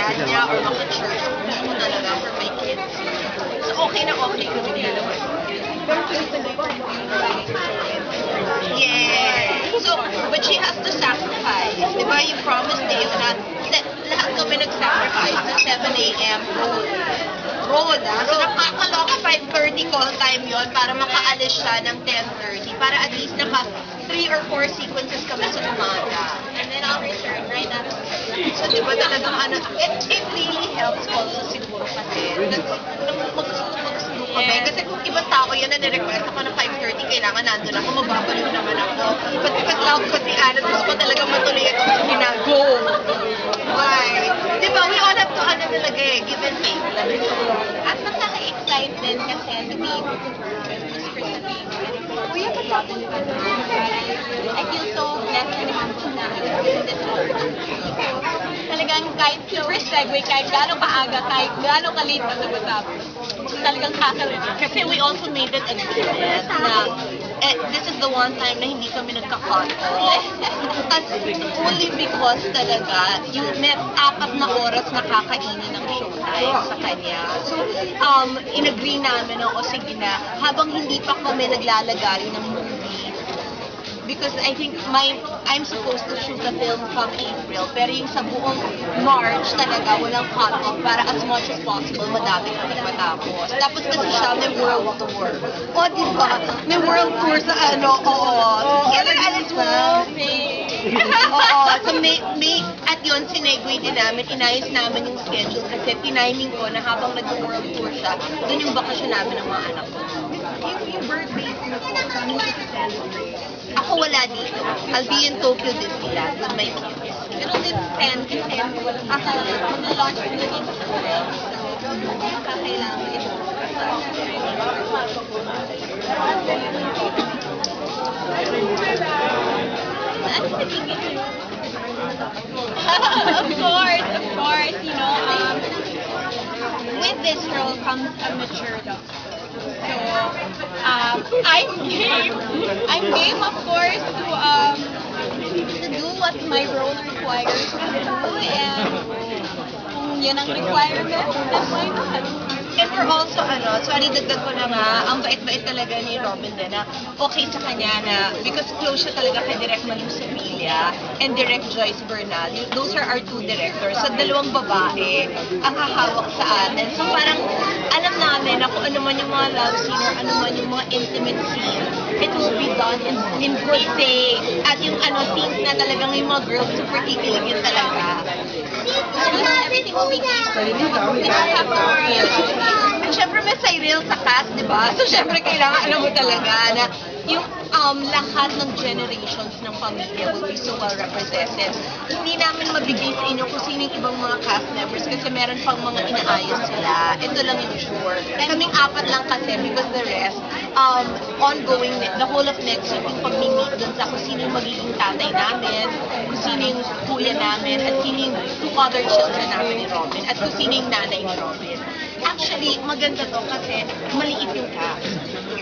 dad niya or maka-church. Gusto ko talaga for my kids. So okay na okay kami dalawa. Yeah. So, but she has to sacrifice. Di ba, you promised Dave na lahat kami nag-sacrifice na 7 a.m. road. So, nakakaloka 5:30 call time yon para makaalis siya ng 10:30 para at least naka 3 or 4 sequences kami sa umaga. And then I'll return right after. So, di ba talagang ano, it really helps also siguro kasi magsundo kami. Kasi kung ibang tao yan na nirequest ako na 5:30, kailangan nandun ako, magbabaliw naman ako. But because love ko si Anna, gusto ko talaga matuloy itong ginago. Why? Di ba, we all have to ano talaga eh, give and take. At nakaka-excite din kasi to be able to work with Mr. Sabino. We have a lot of fun. I feel so blessed and humble na in this opportunity. Talagang kahit super segue, kahit gano'ng kaaga, kahit gano'ng kalit pa sa matapos. Talagang kakalimutan. Kasi we also made it agreement na this is the one time na hindi kami nagka-cut off. At only because talaga, yung may 4 na oras na kakainin ng showtime sa kanya. So, in-agree namin na, o sige na, habang hindi pa kami naglalagay ng movie, because I think I'm supposed to shoot the film from April, pero yung sa buong March talaga, walang cut-off para as much as possible madami kami matapos. Tapos kasi siya may world tour. O, diba? May world tour sa ano, oo. Kailan alis mo? Oo. So may, at yun, sinegue din namin, inayos namin yung schedule kasi tiniming ko na habang nag-world tour siya, dun yung bakasyon namin ng mga anak ko. Yung birthday mo po, kami sa celebrate. Ako wala dito. I'll be in Tokyo Disneyland with my kids. Pero din 10 kasi mag-launch ko lagi sa film. Kaya kakailangan ito. Of course, you know, with this role comes a mature doctor. So, I'm game, of course, to do what my role requires to do, and kung yan ang requirement, then why not? And we're also, sorry, dagdag ko na nga, ang bait-bait talaga ni Robin din na okay sa kanya na, because close siya talaga kay Direk Malu Sevilla and Direk Joyce Bernal. Those are our 2 directors. So, 2 babae ang hahawak sa atin. So, parang alam namin na kung ano man yung mga love scene or ano man yung mga intimate scene, it will be done in good faith. At yung scenes na talagang yung mga girls super kikiligin talaga. Everything will be peaceful. We don't have to worry about it. At syempre may Cyril sa cast, di ba? So syempre kailangan alam mo talaga na yung lahat ng generations ng pamilya will be so well represented. Hindi namin mabigay sa inyo kung sino yung ibang mga cast members kasi meron pang mga inaayos sila. Ito lang yung sure. Kaming 4 lang kasi because the rest, ongoing, the whole of next week yung pag-meet dun sa kung sino yung magiging tatay namin, kung sino yung kuya namin, at sino yung 2 other children namin ni Robin, at kung sino yung nanay ni Robin. Actually, maganda to kasi maliit yung cast.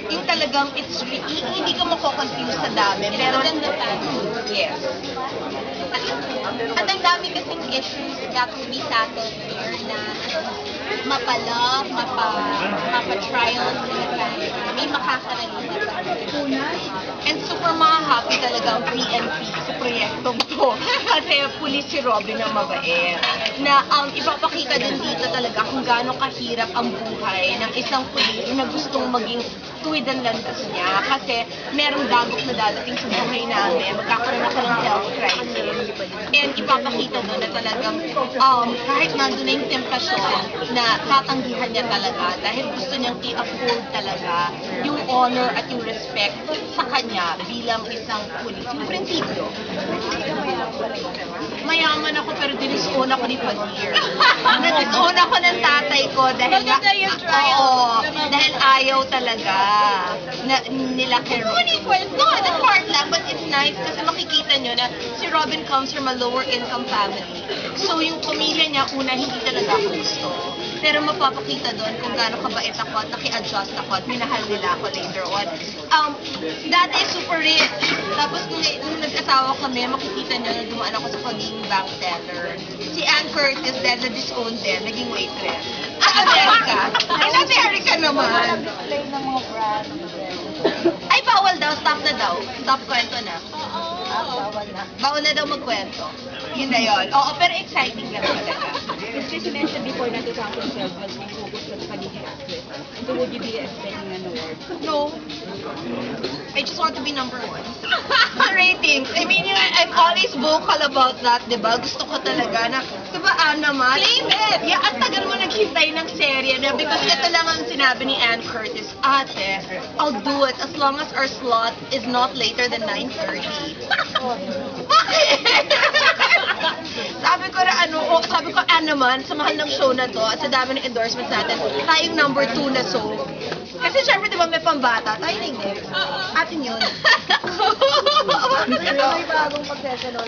Yung talagang, hindi ka mako-confuse sa dami, pero yes. At ang dami kasing issues that will be tackled here na mapa-love, mapa-trial, may makakarating sa and super happy talaga ang PNP sa proyektong to. Kasi pulis si Robin na mabait. Na ipapakita din dito talaga kung gaano kahirap ang buhay ng isang pulis na gustong maging tuwid ang landas niya. Kasi merong dagok na dadating sa buhay namin. Magkakaroon ako ng health crisis. And ipapakita doon na talagang kahit nandun na yung temptasyon na tatanggihan niya talaga dahil gusto niyang i-uphold talaga yung honor at yung respect sa kanya bilang isang pulis. Yung prinsipyo. Mayaman ako pero dinisown ako ni Padir. Nadisown ako ng tatay ko dahil dahil ayaw talaga nila kay Robin. No, that's hard lang, but it's nice kasi makikita nyo na si Robin comes from a lower income family. So yung pamilya niya, una, hindi talaga ako gusto. Pero mapapakita doon kung gaano kabait ako at naki-adjust ako at minahal nila ako later on. Dati super rich. Tapos nung nag-asawa kami, makikita niyo na dumaan ako sa pagiging bank teller. Si Ann Curtis, dahil na-disown din, naging waitress. Sa Amerika. Ay, sa Amerika naman. Play ng mga brand. Ay, bawal daw. Stop na daw. Stop kwento na. Bawal na. Bawal na daw magkwento. Yun na yun. Oo, pero exciting lang talaga. Kasi mentioned before na 2012 was yung focus sa pagiging actress. So would you be expecting an award? No. I just want to be number one. Ratings. I mean, I'm always vocal about that, di ba? Gusto ko talaga na, di ba, Ann naman? Claim it! Yeah, ang tagal mo naghintay ng serye na because ito lang ang sinabi ni Ann Curtis, ate, I'll do it as long as our slot is not later than 9:30. Bakit? Sabi ko na sabi ko, Ann naman, sa mahal ng show na to at sa dami ng endorsements natin, tayong number 2 na show. Kasi syempre, di ba, may pambata, tayo na hindi. Atin yun. May bagong pagsesalon.